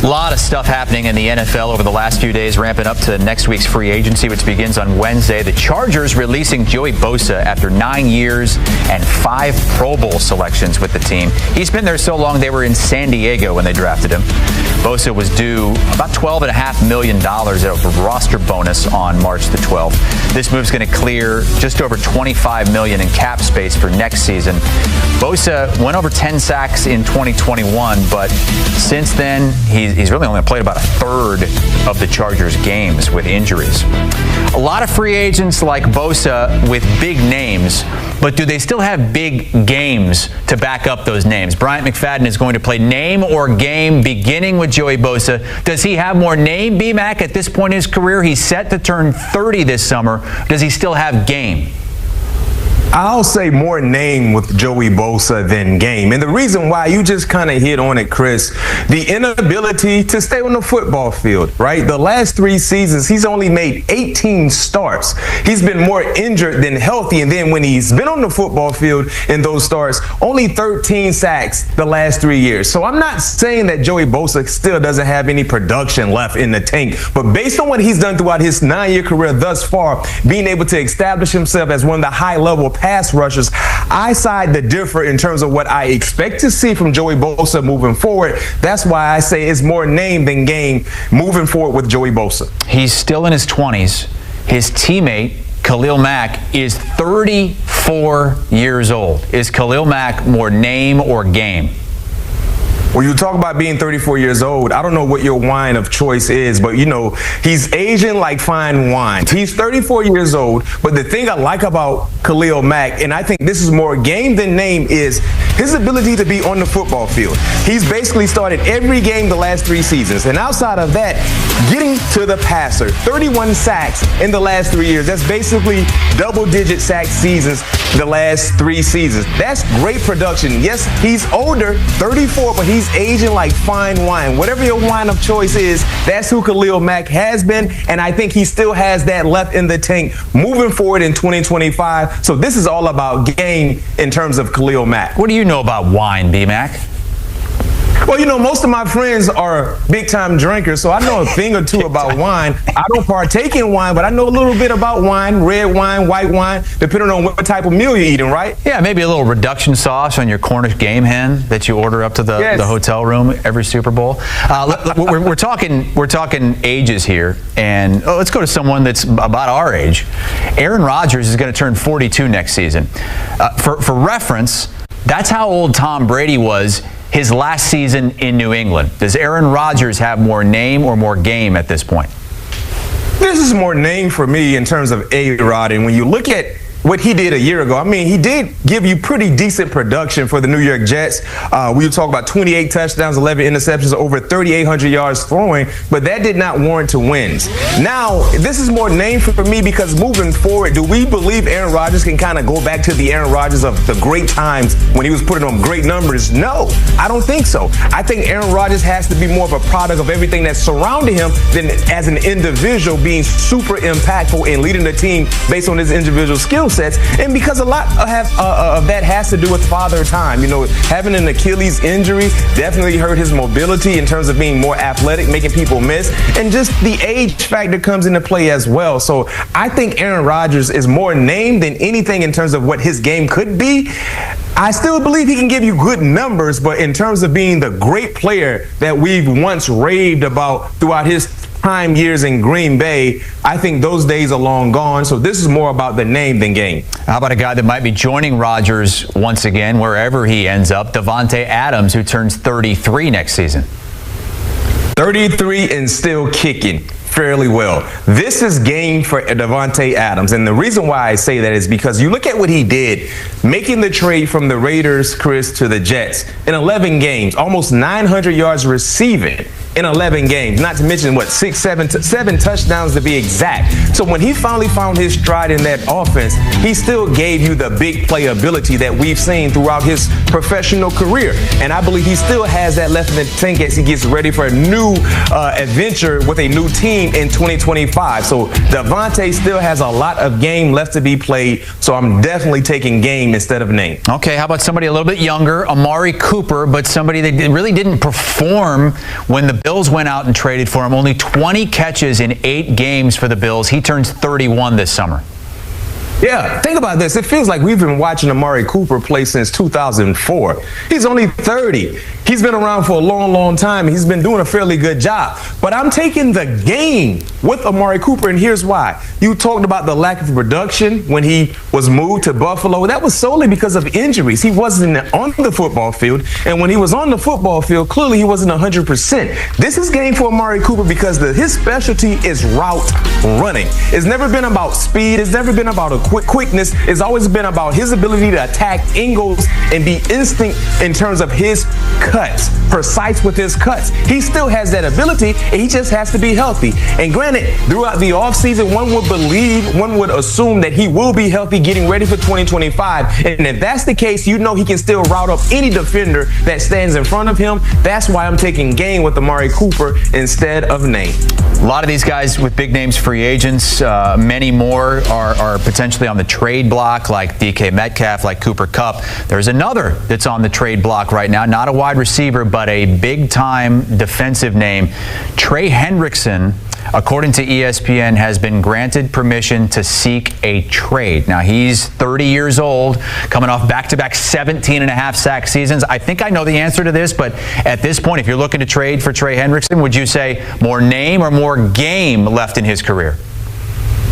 A lot of stuff happening in the NFL over the last few days, ramping up to next week's free agency, which begins on Wednesday. The Chargers releasing Joey Bosa after 9 years and 5 Pro Bowl selections with the team. He's been there so long they were in San Diego when they drafted him. Bosa was due about $12.5 million of a roster bonus on March the 12th. This move's going to clear just over $25 million in cap space for next season. Bosa went over 10 sacks in 2021, but since then, he's really only played about a third of the Chargers' games with injuries. A lot of free agents like Bosa with big names, but do they still have big games to back up those names? Bryant McFadden is going to play name or game beginning with Joey Bosa. Does he have more name, B-Mac, at this point in his career? He's set to turn 30 this summer. Does he still have game? I'll say more name with Joey Bosa than game. And the reason why, you just kind of hit on it, Chris, the inability to stay on the football field, right? The last 3 seasons, he's only made 18 starts. He's been more injured than healthy. And then when he's been on the football field in those starts, only 13 sacks the last 3 years. So I'm not saying that Joey Bosa still doesn't have any production left in the tank. But based on what he's done throughout his 9-year career thus far, being able to establish himself as one of the high-level pass rushers, I side the differ in terms of what I expect to see from Joey Bosa moving forward. That's why I say it's more name than game moving forward with Joey Bosa. He's still in his 20s. His teammate, Khalil Mack, is 34 years old. Is Khalil Mack more name or game? When you talk about being 34 years old, I don't know what your wine of choice is, but you know, he's aging like fine wine. He's 34 years old, but the thing I like about Khalil Mack, and I think this is more game than name, is his ability to be on the football field. He's basically started every game the last 3 seasons, and outside of that, getting to the passer, 31 sacks in the last 3 years. That's basically double-digit sack seasons the last 3 seasons. That's great production. Yes, he's older, 34, but he's aging like fine wine. Whatever your wine of choice is, that's who Khalil Mack has been, and I think he still has that left in the tank moving forward in 2025. So this is all about game in terms of Khalil Mack. What do you know about wine, B-Mac? Well, you know, most of my friends are big-time drinkers, so I know a thing or two about wine. I don't partake in wine, but I know a little bit about wine, red wine, white wine, depending on what type of meal you're eating, right? Yeah, maybe a little reduction sauce on your Cornish game hen that you order up to the hotel room every Super Bowl. We're talking ages here, and let's go to someone that's about our age. Aaron Rodgers is going to turn 42 next season. For reference, that's how old Tom Brady was his last season in New England. Does Aaron Rodgers have more name or more game at this point? This is more name for me in terms of A-Rod, and when you look at what he did a year ago, I mean, he did give you pretty decent production for the New York Jets. We talk about 28 touchdowns, 11 interceptions, over 3,800 yards throwing, but that did not warrant to wins. Now, this is more name for me because moving forward, do we believe Aaron Rodgers can kind of go back to the Aaron Rodgers of the great times when he was putting on great numbers? No, I don't think so. I think Aaron Rodgers has to be more of a product of everything that's surrounding him than as an individual being super impactful and leading the team based on his individual skill sets. And because a lot of that has to do with father time. You know, having an Achilles injury definitely hurt his mobility in terms of being more athletic, making people miss. And just the age factor comes into play as well. So I think Aaron Rodgers is more name than anything in terms of what his game could be. I still believe he can give you good numbers, but in terms of being the great player that we've once raved about throughout his prime years in Green Bay, I think those days are long gone. So this is more about the name than game. How about a guy that might be joining Rodgers once again, wherever he ends up, Davante Adams, who turns 33 next season? 33 and still kicking fairly well. This is game for Davante Adams. And the reason why I say that is because you look at what he did, making the trade from the Raiders, Chris, to the Jets in 11 games, almost 900 yards receiving in 11 games, not to mention, seven touchdowns to be exact. So when he finally found his stride in that offense, he still gave you the big playability that we've seen throughout his professional career. And I believe he still has that left in the tank as he gets ready for a new adventure with a new team in 2025. So Davante still has a lot of game left to be played. So I'm definitely taking game instead of name. Okay, how about somebody a little bit younger, Amari Cooper, but somebody that really didn't perform when the Bills went out and traded for him. Only 20 catches in 8 games for the Bills. He turns 31 this summer. Yeah, think about this. It feels like we've been watching Amari Cooper play since 2004. He's only 30. He's been around for a long, long time. He's been doing a fairly good job. But I'm taking the game with Amari Cooper, and here's why. You talked about the lack of production when he was moved to Buffalo. That was solely because of injuries. He wasn't on the football field, and when he was on the football field, clearly he wasn't 100%. This is game for Amari Cooper because his specialty is route running. It's never been about speed. It's never been about a quickness. It's always been about his ability to attack angles and be instinct in terms of his cuts, precise with his cuts. He still has that ability, and he just has to be healthy. And granted, throughout the offseason, one would assume that he will be healthy getting ready for 2025. And if that's the case, you know he can still route up any defender that stands in front of him. That's why I'm taking game with Amari Cooper instead of name. A lot of these guys with big names, free agents, many more are potentially on the trade block, like DK Metcalf, like Cooper Kupp. There's another that's on the trade block right now, not a wide receiver, but a big-time defensive name. Trey Hendrickson, according to ESPN, has been granted permission to seek a trade. Now, he's 30 years old, coming off back-to-back 17.5 sack seasons. I think I know the answer to this, but at this point, if you're looking to trade for Trey Hendrickson, would you say more name or more game left in his career?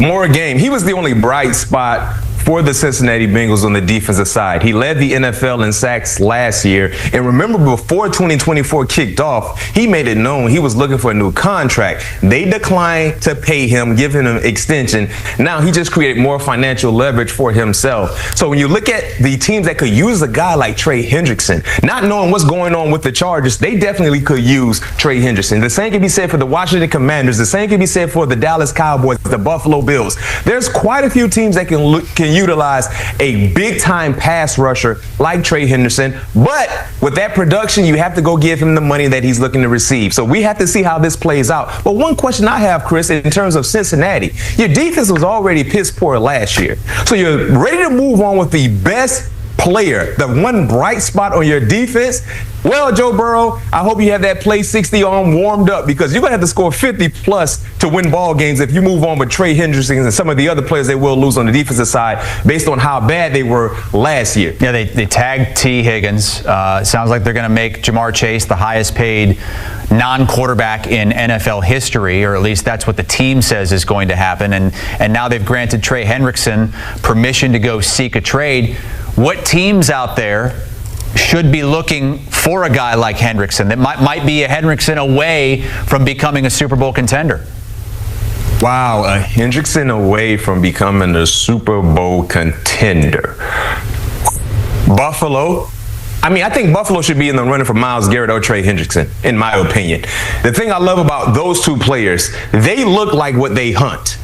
More game. He was the only bright spot for the Cincinnati Bengals on the defensive side. He led the NFL in sacks last year. And remember, before 2024 kicked off, he made it known he was looking for a new contract. They declined to pay him, giving him extension. Now he just created more financial leverage for himself. So when you look at the teams that could use a guy like Trey Hendrickson, not knowing what's going on with the Chargers, they definitely could use Trey Hendrickson. The same can be said for the Washington Commanders. The same can be said for the Dallas Cowboys, the Buffalo Bills. There's quite a few teams that can utilize a big-time pass rusher like Trey Hendrickson, but with that production, you have to go give him the money that he's looking to receive. So we have to see how this plays out. But one question I have, Chris, in terms of Cincinnati, your defense was already piss poor last year. So you're ready to move on with the best player, the one bright spot on your defense. Well, Joe Burrow, I hope you have that play 60 on warmed up, because you're going to have to score 50 plus to win ball games if you move on with Trey Hendrickson and some of the other players they will lose on the defensive side based on how bad they were last year. Yeah, they tagged T. Higgins. Sounds like they're going to make Jamar Chase the highest paid non-quarterback in NFL history, or at least that's what the team says is going to happen. And now they've granted Trey Hendrickson permission to go seek a trade. What teams out there should be looking for a guy like Hendrickson that might be a Hendrickson away from becoming a Super Bowl contender? Wow, a Hendrickson away from becoming a Super Bowl contender. Buffalo. I think Buffalo should be in the running for Myles Garrett or Trey Hendrickson, in my opinion. The thing I love about those two players, they look like what they hunt.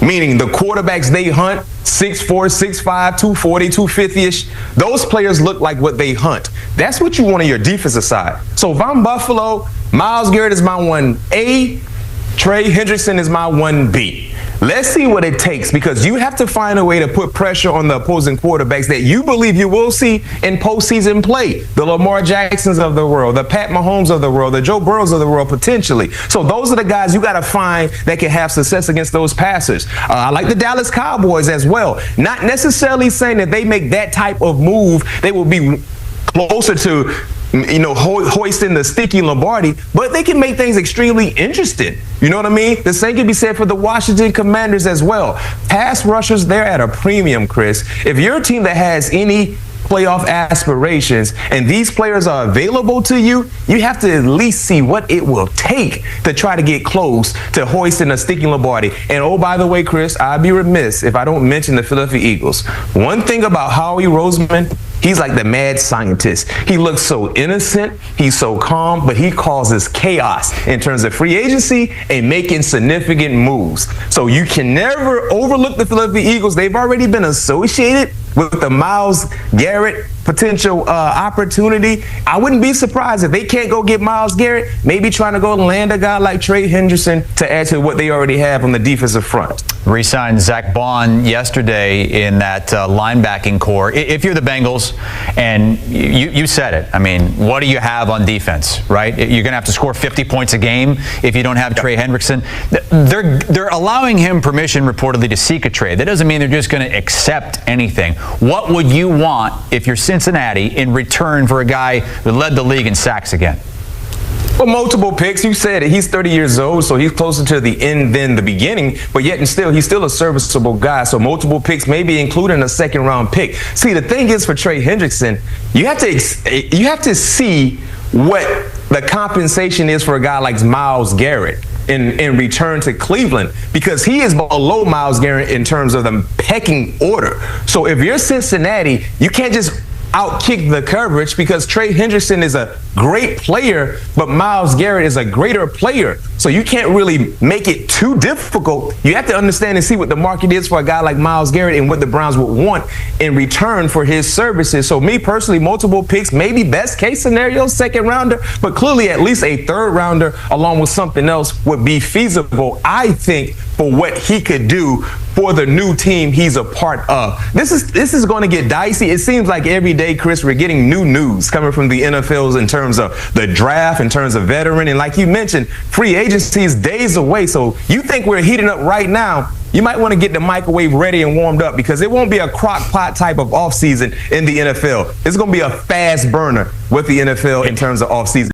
Meaning the quarterbacks they hunt, 6'4", 6'5", 240, 250-ish, those players look like what they hunt. That's what you want on your defensive side. So if I'm Buffalo, Myles Garrett is my 1A, Trey Hendrickson is my 1B. Let's see what it takes, because you have to find a way to put pressure on the opposing quarterbacks that you believe you will see in postseason play. The Lamar Jacksons of the world, the Pat Mahomes of the world, the Joe Burrows of the world, potentially. So those are the guys you got to find that can have success against those passers. I like the Dallas Cowboys as well. Not necessarily saying that they make that type of move, they will be closer to hoisting the sticky Lombardi, but they can make things extremely interesting. You know what I mean? The same can be said for the Washington Commanders as well. Pass rushers, they're at a premium, Chris. If you're a team that has any playoff aspirations and these players are available to you, you have to at least see what it will take to try to get close to hoisting a sticky Lombardi. And oh, by the way, Chris, I'd be remiss if I don't mention the Philadelphia Eagles. One thing about Howie Roseman, he's like the mad scientist. He looks so innocent, he's so calm, but he causes chaos in terms of free agency and making significant moves. So you can never overlook the Philadelphia Eagles. They've already been associated with the Myles Garrett potential opportunity. I wouldn't be surprised if they can't go get Myles Garrett, maybe trying to go land a guy like Trey Hendrickson to add to what they already have on the defensive front. Re-signed Zach Bond yesterday in that linebacking core. If you're the Bengals, and you said it, I mean, what do you have on defense, right? You're going to have to score 50 points a game if you don't have Trey Hendrickson. They're allowing him permission reportedly to seek a trade. That doesn't mean they're just going to accept anything. What would you want if you're Cincinnati in return for a guy who led the league in sacks again? Well, multiple picks. You said it. He's 30 years old, so he's closer to the end than the beginning, but yet and still, he's still a serviceable guy. So multiple picks, maybe including a second-round pick. See, the thing is for Trey Hendrickson, you have to see what the compensation is for a guy like Myles Garrett in return to Cleveland, because he is below Myles Garrett in terms of the pecking order. So if you're Cincinnati, you can't just outkick the coverage, because Trey Hendrickson is a great player, but Myles Garrett is a greater player. So you can't really make it too difficult. You have to understand and see what the market is for a guy like Myles Garrett and what the Browns would want in return for his services. So me personally, multiple picks, maybe best case scenario, second rounder, but clearly at least a third rounder along with something else would be feasible, I think, for what he could do for the new team he's a part of. This is going to get dicey. It seems like every day, Chris, we're getting new news coming from the NFLs in terms of the draft, in terms of veteran, and like you mentioned, free agency is days away. So you think we're heating up right now, you might want to get the microwave ready and warmed up, because it won't be a crock pot type of offseason in the NFL. It's going to be a fast burner with the NFL in terms of offseason.